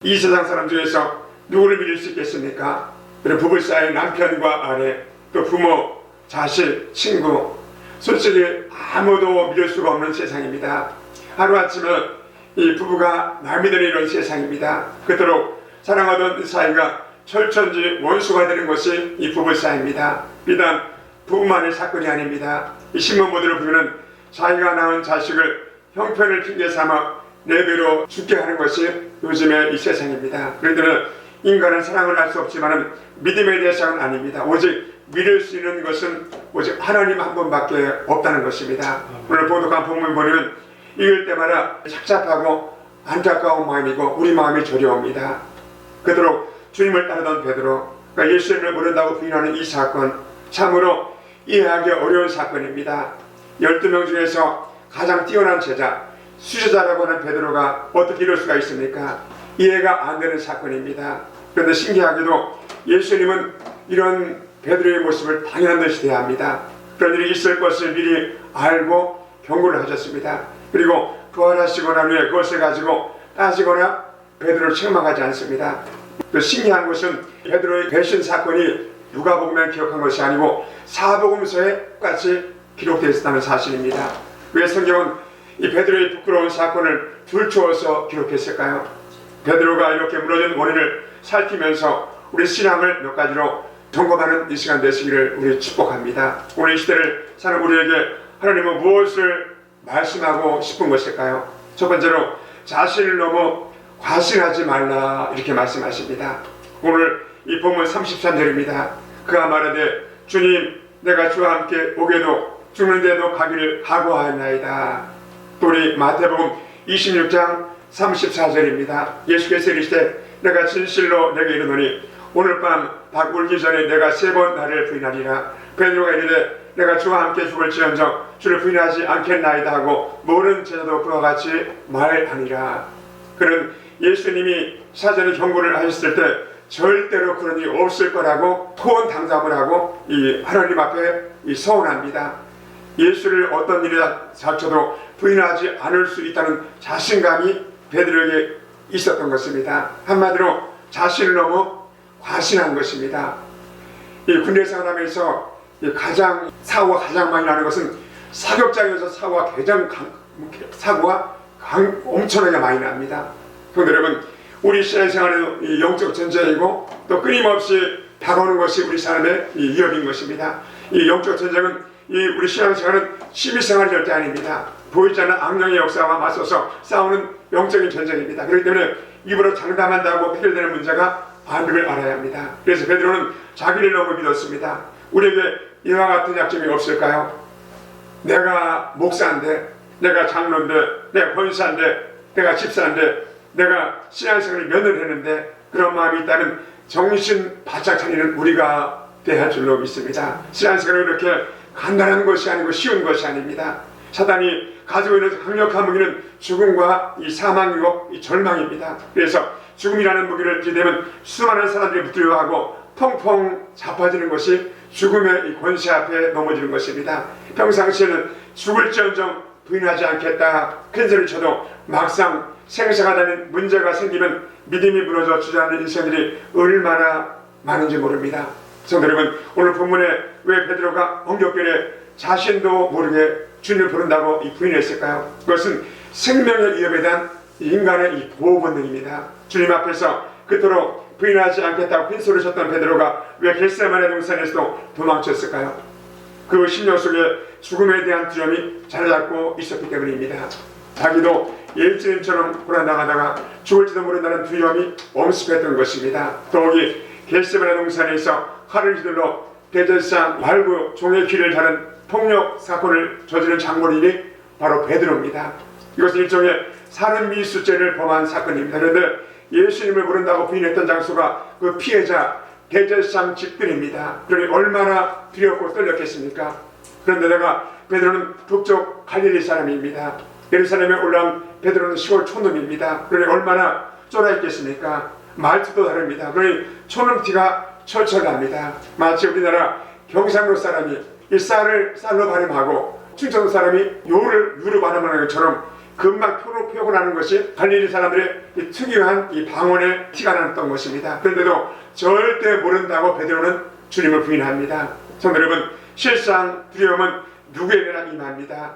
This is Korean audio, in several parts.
이 세상 사람 중에서 누구를 믿을 수 있겠습니까? 부부 사이 남편과 아내, 또 부모, 자식, 친구, 솔직히 아무도 믿을 수가 없는 세상입니다. 하루아침에 이 부부가 남이 되는 이런 세상입니다. 그토록 사랑하던 사이가 철천지 원수가 되는 것이 이 부부 사이입니다. 비단 부부만의 사건이 아닙니다. 이 신문 보도를 보면 자기가 낳은 자식을 형편을 핑계 삼아 내배로 죽게 하는 것이 요즘의 이 세상입니다. 그런데 인간은 사랑을 할 수 없지만 믿음의 대상은 아닙니다. 오직 믿을 수 있는 것은 오직 하나님 한 분밖에 없다는 것입니다. 오늘 보도한 본문 보면 읽을 때마다 착잡하고 안타까운 마음이고 우리 마음이 저려옵니다. 그토록 주님을 따르던 베드로, 그러니까 예수님을 모른다고 부인하는 이 사건, 참으로 이해하기 어려운 사건입니다. 12명 중에서 가장 뛰어난 제자, 수제자라고 하는 베드로가 어떻게 이럴 수가 있습니까? 이해가 안 되는 사건입니다. 그런데 신기하게도 예수님은 이런 베드로의 모습을 당연한 듯이 대합니다. 그런 일이 있을 것을 미리 알고 경고를 하셨습니다. 그리고 부활하시고 난 후에 그것을 가지고 따지거나 베드로를 책망하지 않습니다. 또 신기한 것은 베드로의 배신 사건이 누가복음에 기록한 것이 아니고 사복음서에 똑같이 기록되어 있다는 사실입니다. 왜 성경은 이 베드로의 부끄러운 사건을 줄초어서 기록했을까요? 베드로가 이렇게 무너진 원인을 살피면서 우리 신앙을 몇 가지로 점검하는 이 시간 되시기를 우리 축복합니다. 오늘 이 시대를 사는 우리에게 하나님은 무엇을 말씀하고 싶은 것일까요? 첫 번째로 자신을 너무 과신하지 말라 이렇게 말씀하십니다. 오늘 이 본문 33절입니다. 그가 말하되 주님 내가 주와 함께 오게도 죽는데도 가기를 각오하였나이다. 또 우리 마태복음 26장 34절입니다. 예수께서 이르시되 내가 진실로 내게 이르노니 오늘 밤 닭 울기 전에 내가 3번 나를 부인하리라. 베드로가 이르되 내가 주와 함께 죽을지언정 주를 부인하지 않겠나이다 하고 모든 제자도 그와 같이 말하니라. 그는 예수님이 사전에 경고를 하셨을 때 절대로 그런 일이 없을 거라고 호언장담을 하고 이 하나님 앞에 서원합니다. 예수를 어떤 일이 닥쳐도 부인하지 않을 수 있다는 자신감이 베드로에게 있었던 것입니다. 한마디로 자신을 너무 과신한 것입니다. 이 군대 생활하면서 가장 사고가 가장 많이 나는 것은 사격장에서 사고가 엄청나게 많이 납니다. 그런데 여러분 우리 신앙생활은 이 영적 전쟁이고 또 끊임없이 다가오는 것이 우리 삶의 이 위협인 것입니다. 이 영적 전쟁은 우리 신앙생활은 취미생활이 절대 아닙니다. 보이지 않는 악령의 역사와 맞서서 싸우는 영적인 전쟁입니다. 그렇기 때문에 입으로 장담한다고 해결되는 문제가 아님을 알아야 합니다. 그래서 베드로는 자기를 너무 믿었습니다. 우리에게 이와 같은 약점이 없을까요? 내가 목사인데, 내가 장로인데, 내가 권사인데, 내가 집사인데, 내가 신앙생활을 몇 년 했는데 그런 마음이 있다면 정신 바짝 차리는 우리가 돼야 줄로 믿습니다. 신앙생활은 이렇게 간단한 것이 아니고 쉬운 것이 아닙니다. 사단이 가지고 있는 강력한 무기는 죽음과 이 사망이고 이 절망입니다. 그래서 죽음이라는 무기를 기대면 수많은 사람들이 두려워하고 펑펑 자빠지는 것이 죽음의 이 권세 앞에 넘어지는 것입니다. 평상시에는 죽을지언정 부인하지 않겠다 큰 소리를 쳐도 막상 생사가 되는 문제가 생기면 믿음이 무너져 주저앉는 인생들이 얼마나 많은지 모릅니다. 성도 여러분, 오늘 본문에 왜 베드로가 엉겹결에 자신도 모르게 주님을 부른다고 부인했을까요? 그것은 생명의 위협에 대한 인간의 이 보호 본능입니다. 주님 앞에서 그토록 부인하지 않겠다고 큰 소리를 쳤던 베드로가 왜 겟세마네 동산에서도 도망쳤을까요? 그 심령 속에 죽음에 대한 두려움이 자리 잡고 있었기 때문입니다. 자기도 예수님처럼 고난당하다가 죽을지도 모른다는 두려움이 엄습했던 것입니다. 더욱이 겟세마네 동산에서 칼을 휘둘러 대제사장 말고 종의 귀를 자른 폭력 사건을 저지른 장본인이 바로 베드로입니다. 이것은 일종의 살인미수죄를 범한 사건입니다. 그런데 예수님을 부른다고 부인했던 장소가 그 피해자 대제사장 집들입니다. 그러니 얼마나 두렵고 떨렸겠습니까? 그런데 베드로는 북쪽 갈릴리 사람입니다. 예루살렘에 올라온 베드로는 시골 촌놈입니다. 그러니 얼마나 쫄아있겠습니까? 말투도 다릅니다. 그러니 촌놈티가 철철 납니다. 마치 우리나라 경상도 사람이 이 쌀을 쌀로 발음하고 충청도 사람이 요를 유로 발음하는 것처럼 금방 펴고 나는 것이 갈릴리 사람들의 이 특유한 이 방언의 티가 났던 것입니다. 그런데도 절대 모른다고 베드로는 주님을 부인합니다. 성도 여러분, 실상 두려움은 누구에게나 임합니다.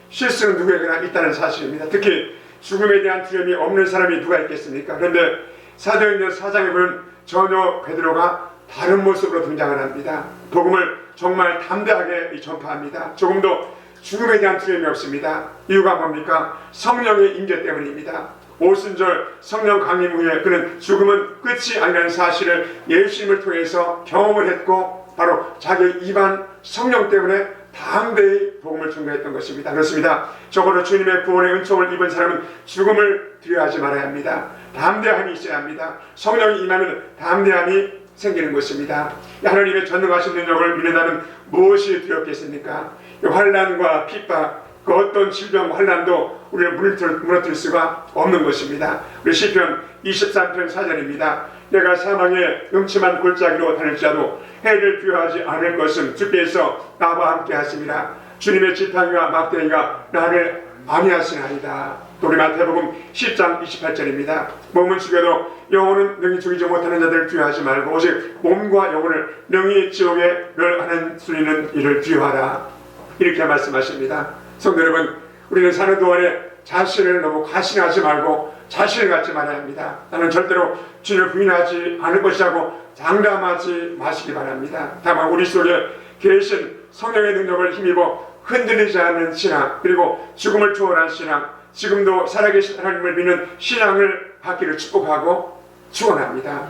실수는 누구에게나 있다는 사실입니다. 특히 죽음에 대한 두려움이 없는 사람이 누가 있겠습니까? 그런데 사도행전 4장에 보면 전혀 베드로가 다른 모습으로 등장을 합니다. 복음을 정말 담대하게 전파합니다. 조금도 죽음에 대한 두려움이 없습니다. 이유가 뭡니까? 성령의 임재 때문입니다. 오순절 성령 강림 후에 그는 죽음은 끝이 아니라는 사실을 예수님을 통해서 경험을 했고 바로 자기 입안 성령 때문에 담대히 복음을 전가했던 것입니다. 그렇습니다. 적어도 주님의 구원의 은총을 입은 사람은 죽음을 두려워하지 말아야 합니다. 담대함이 있어야 합니다. 성령이 임하면 담대함이 생기는 것입니다. 하나님의 전능하신 능력을 믿는다면 무엇이 두렵겠습니까? 환난과 핍박, 그 어떤 질병 환난도 우리를 무너뜨릴 수가 없는 것입니다. 우리 시편 23편 4절입니다. 내가 사망의 음침한 골짜기로 다닐지라도 해를 두려워하지 않을 것은 주께서 나와 함께 하심이라. 주님의 지팡이와 막대기가 나를 안위하시나이다. 또 우리 마태복음 10장 28절입니다. 몸은 죽여도 영혼은 능히 죽이지 못하는 자들을 두려워하지 말고 오직 몸과 영혼을 능히 지옥에 멸하는 수리는 이를 두려워하라. 이렇게 말씀하십니다. 성도 여러분, 우리는 사는 동안에 자신을 너무 과신하지 말고 자신을 갖지 말아야 합니다. 나는 절대로 주님을 부인하지 않을 것이라고 장담하지 마시기 바랍니다. 다만 우리 속에 계신 성령의 능력을 힘입어 흔들리지 않는 신앙, 그리고 죽음을 초월한 신앙, 지금도 살아계신 하나님을 믿는 신앙을 받기를 축복하고 축원합니다.